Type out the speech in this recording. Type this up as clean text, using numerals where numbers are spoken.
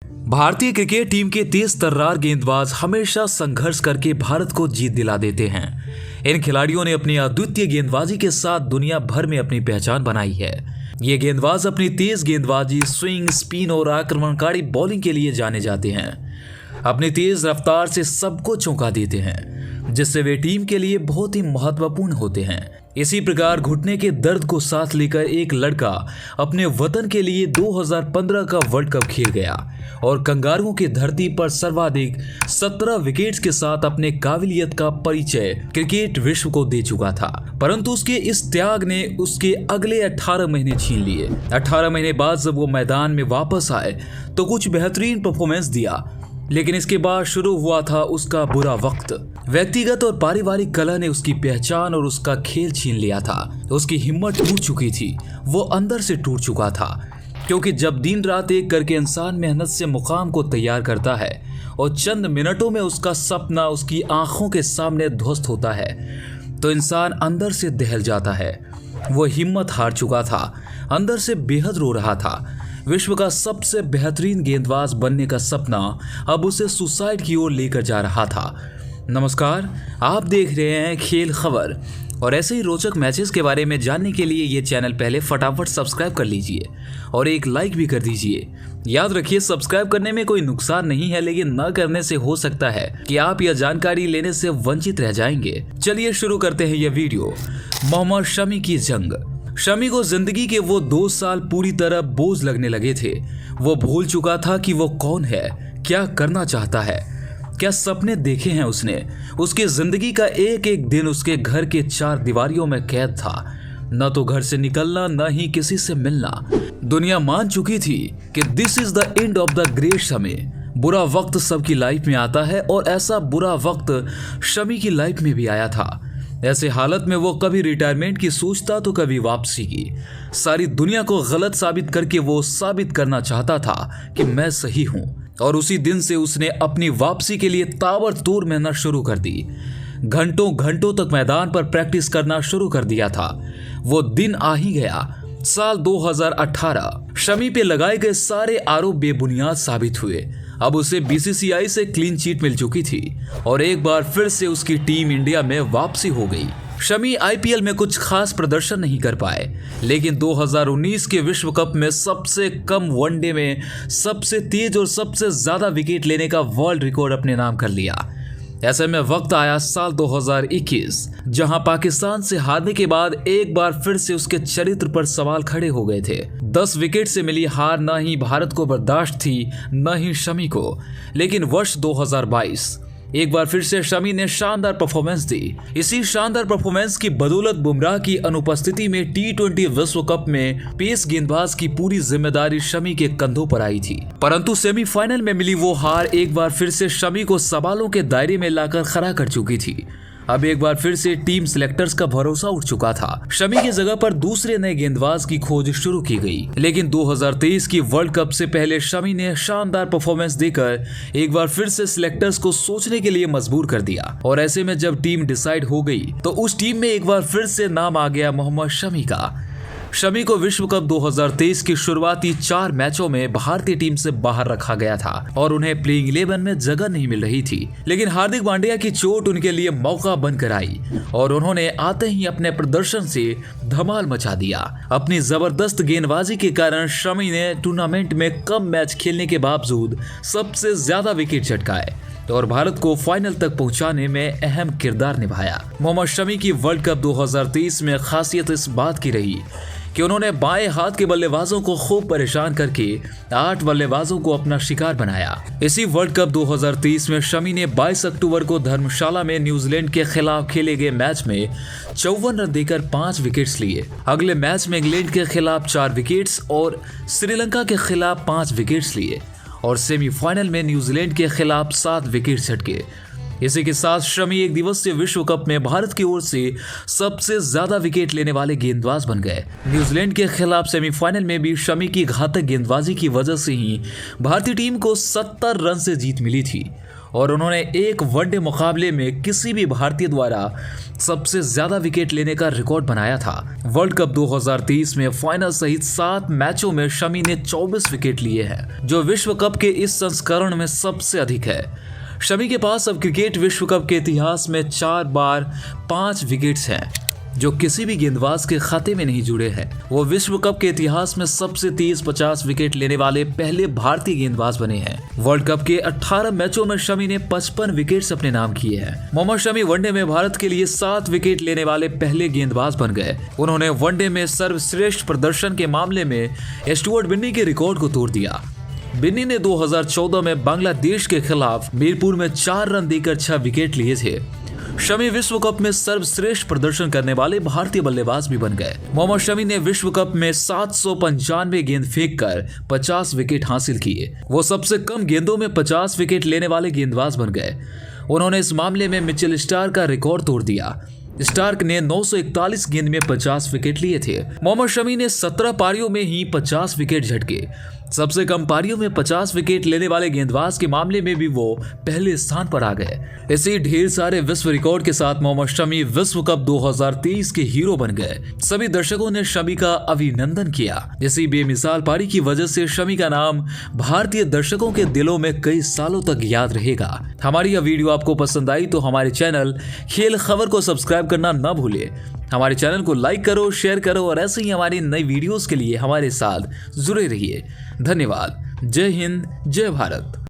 भारतीय cricket team के तेज तर्रार गेंदबाज हमेशा संघर्ष करके भारत को जीत दिला देते हैं। इन खिलाड़ियों ने अपनी अद्वितीय गेंदबाजी के साथ दुनिया भर में अपनी पहचान बनाई है। ये गेंदबाज अपनी तेज गेंदबाजी, स्विंग, स्पिन और आक्रमणकारी बॉलिंग के लिए जाने जाते हैं। अपनी तेज रफ्तार से सबको चौंका देते हैं, जिससे वे टीम के लिए बहुत ही महत्वपूर्ण होते हैं। इसी प्रकार घुटने के दर्द को साथ लेकर एक लड़का अपने वतन के लिए 2015 का वर्ल्ड कप खेल गया और कंगारुओं की धरती पर सर्वाधिक 17 विकेट्स के साथ अपने काबिलियत का परिचय क्रिकेट विश्व को दे चुका था। परंतु उसके इस त्याग ने उसके अगले 18 महीने छीन लिए। 18 महीने बाद जब वो मैदान में वापस आए तो कुछ बेहतरीन परफॉर्मेंस दिया, लेकिन इसके बाद शुरू हुआ था उसका बुरा वक्त। व्यक्तिगत और पारिवारिक कलह ने उसकी पहचान और उसका खेल छीन लिया था। उसकी हिम्मत टूट चुकी थी, वो अंदर से टूट चुका था, क्योंकि जब दिन रात एक करके इंसान मेहनत से मुकाम को तैयार करता है और चंद मिनटों में उसका सपना उसकी आंखों के सामने ध्वस्त होता है तो इंसान अंदर से दहल जाता है। वो हिम्मत हार चुका था, अंदर से बेहद रो रहा था। विश्व का सबसे बेहतरीन गेंदबाज बनने का सपना अब उसे सुसाइड की ओर लेकर जा रहा था। नमस्कार, आप देख रहे हैं खेल खबर और ऐसे ही रोचक मैचेस के बारे में जानने के लिए ये चैनल पहले फटाफट सब्सक्राइब कर लीजिए और एक लाइक भी कर दीजिए। याद रखिए, सब्सक्राइब करने में कोई नुकसान नहीं है, लेकिन न करने से हो सकता है कि आप यह जानकारी लेने से वंचित रह जाएंगे। चलिए शुरू करते हैं यह वीडियो। मोहम्मद शमी की जंग। शमी को जिंदगी के वो 2 साल पूरी तरह बोझ लगने लगे थे। वो भूल चुका था कि वो कौन है, क्या करना चाहता है, क्या सपने देखे हैं उसने। उसकी जिंदगी का एक एक दिन उसके घर के 4 दीवारियों में कैद था। न तो घर से निकलना, न ही किसी से मिलना। दुनिया मान चुकी थी कि this is the end of the great Shami. बुरा वक्त सबकी लाइफ में आता है और ऐसा बुरा वक्त शमी की लाइफ में भी आया था। ऐसे हालत में वो कभी रिटायरमेंट की सोचता तो कभी वापसी की। सारी दुनिया को गलत साबित करके वो साबित करना चाहता था कि मैं सही हूं, और उसी दिन से उसने अपनी वापसी के लिए ताबड़तोड़ मेहनत शुरू कर दी। घंटों घंटों तक मैदान पर प्रैक्टिस करना शुरू कर दिया था। वो दिन आ ही गया, साल 2018। शमी पे लगाए गए सारे आरोप बेबुनियाद साबित हुए। अब उसे बीसीसीआई से क्लीन चिट मिल चुकी थी और एक बार फिर से उसकी टीम इंडिया में वापसी हो गई। शमी आईपीएल में कुछ खास प्रदर्शन नहीं कर पाए, लेकिन 2019 के विश्व कप में सबसे कम वनडे में सबसे तेज और सबसे ज्यादा विकेट लेने का वर्ल्ड रिकॉर्ड अपने नाम कर लिया। ऐसे में वक्त आया साल 2021, जहां पाकिस्तान से हारने के बाद एक बार फिर से उसके चरित्र पर सवाल खड़े हो गए थे। 10 विकेट से मिली हार न ही भारत को बर्दाश्त थी, न ही शमी को। लेकिन वर्ष 2022 एक बार फिर से शमी ने शानदार परफॉर्मेंस दी। इसी शानदार परफॉर्मेंस की बदौलत बुमराह की अनुपस्थिति में T20 विश्व कप में पेस गेंदबाज की पूरी जिम्मेदारी शमी के कंधों पर आई थी। परंतु सेमीफाइनल में मिली वो हार एक बार फिर से शमी को सवालों के दायरे में लाकर खड़ा कर चुकी थी। अब एक बार फिर से टीम सिलेक्टर्स का भरोसा उठ चुका था। शमी की जगह पर दूसरे नए गेंदबाज की खोज शुरू की गई, लेकिन 2023 की वर्ल्ड कप से पहले शमी ने शानदार परफॉर्मेंस देकर एक बार फिर से सिलेक्टर्स को सोचने के लिए मजबूर कर दिया। और ऐसे में जब टीम डिसाइड हो गई तो उस टीम में एक बार फिर से नाम आ गया मोहम्मद शमी का। शमी को विश्व कप 2023 की शुरुआती 4 मैचों में भारतीय टीम से बाहर रखा गया था और उन्हें प्लेइंग 11 में जगह नहीं मिल रही थी। लेकिन हार्दिक पांड्या की चोट उनके लिए मौका बनकर आई और उन्होंने आते ही अपने प्रदर्शन से धमाल मचा दिया। अपनी जबरदस्त गेंदबाजी के कारण शमी ने टूर्नामेंट में कम मैच खेलने के बावजूद सबसे ज्यादा विकेट चटकाए और भारत को फाइनल तक पहुंचाने में अहम किरदार निभाया। मोहम्मद शमी की वर्ल्ड कप 2023 में खासियत इस बात की रही कि उन्होंने बाएं हाथ के बल्लेबाजों को खूब परेशान करके 8 बल्लेबाजों को अपना शिकार बनाया। इसी वर्ल्ड कप 2023 में शमी ने 22 अक्टूबर को धर्मशाला में न्यूजीलैंड के खिलाफ खेले गए मैच में 54 रन देकर 5 विकेट्स लिए। अगले मैच में इंग्लैंड के खिलाफ 4 विकेट्स और श्रीलंका के खिलाफ 5 विकेट्स लिए और सेमीफाइनल में न्यूजीलैंड के खिलाफ 7 विकेट झटके। इसी के साथ शमी एक दिवसीय विश्व कप में भारत की ओर से सबसे ज्यादा विकेट लेने वाले गेंदबाज बन गए। न्यूजीलैंड के खिलाफ सेमीफाइनल में भी शमी की घातक गेंदबाजी की वजह से ही भारतीय टीम को 70 रन से जीत मिली थी और उन्होंने एक वनडे मुकाबले में किसी भी भारतीय द्वारा सबसे ज्यादा विकेट लेने का रिकॉर्ड बनाया था। वर्ल्ड कप 2023 में फाइनल सहित 7 मैचों में शमी ने 24 विकेट लिए हैं, जो विश्व कप के इस संस्करण में सबसे अधिक है। शमी के पास अब क्रिकेट विश्व कप के इतिहास में 4 बार 5 विकेट्स हैं, जो किसी भी गेंदबाज के खाते में नहीं जुड़े हैं। वो विश्व कप के इतिहास में सबसे तेज 50 विकेट लेने वाले पहले भारतीय गेंदबाज बने हैं। वर्ल्ड कप के 18 मैचों में शमी ने 55 विकेट्स अपने नाम किए हैं। मोहम्मद शमी वनडे में भारत के लिए 7 विकेट लेने वाले पहले गेंदबाज बन गए। उन्होंने वनडे में सर्वश्रेष्ठ प्रदर्शन के मामले में स्टुअर्ट बिन्नी के रिकॉर्ड को तोड़ दिया। बिन्नी ने 2014 में बांग्लादेश के खिलाफ मीरपुर में 4 रन देकर 6 विकेट लिए थे। शमी विश्व कप में सर्वश्रेष्ठ प्रदर्शन करने वाले भारतीय बल्लेबाज भी बन गए। मोहम्मद शमी ने विश्व कप में 795 गेंद फेंककर 50 विकेट हासिल किए। वो सबसे कम गेंदों में 50 विकेट लेने वाले गेंदबाज बन गए। उन्होंने इस मामले में मिचेल स्टार्क का रिकॉर्ड तोड़ दिया। स्टार्क ने 941 गेंद में 50 विकेट लिए थे। मोहम्मद शमी ने 17 पारियों में ही 50 विकेट झटके। सबसे कम पारियों में 50 विकेट लेने वाले गेंदबाज के मामले में भी वो पहले स्थान पर आ गए। इसी ढेर सारे विश्व रिकॉर्ड के साथ मोहम्मद शमी विश्व कप 2023 के हीरो बन गए। सभी दर्शकों ने शमी का अभिनंदन किया। इसी बेमिसाल पारी की वजह से शमी का नाम भारतीय दर्शकों के दिलों में कई सालों तक याद रहेगा। हमारी यह वीडियो आपको पसंद आई तो हमारे चैनल खेल खबर को सब्सक्राइब करना न भूले। हमारे चैनल को लाइक करो, शेयर करो और ऐसे ही हमारी नई वीडियोस के लिए हमारे साथ जुड़े रहिए। धन्यवाद। जय हिंद, जय भारत।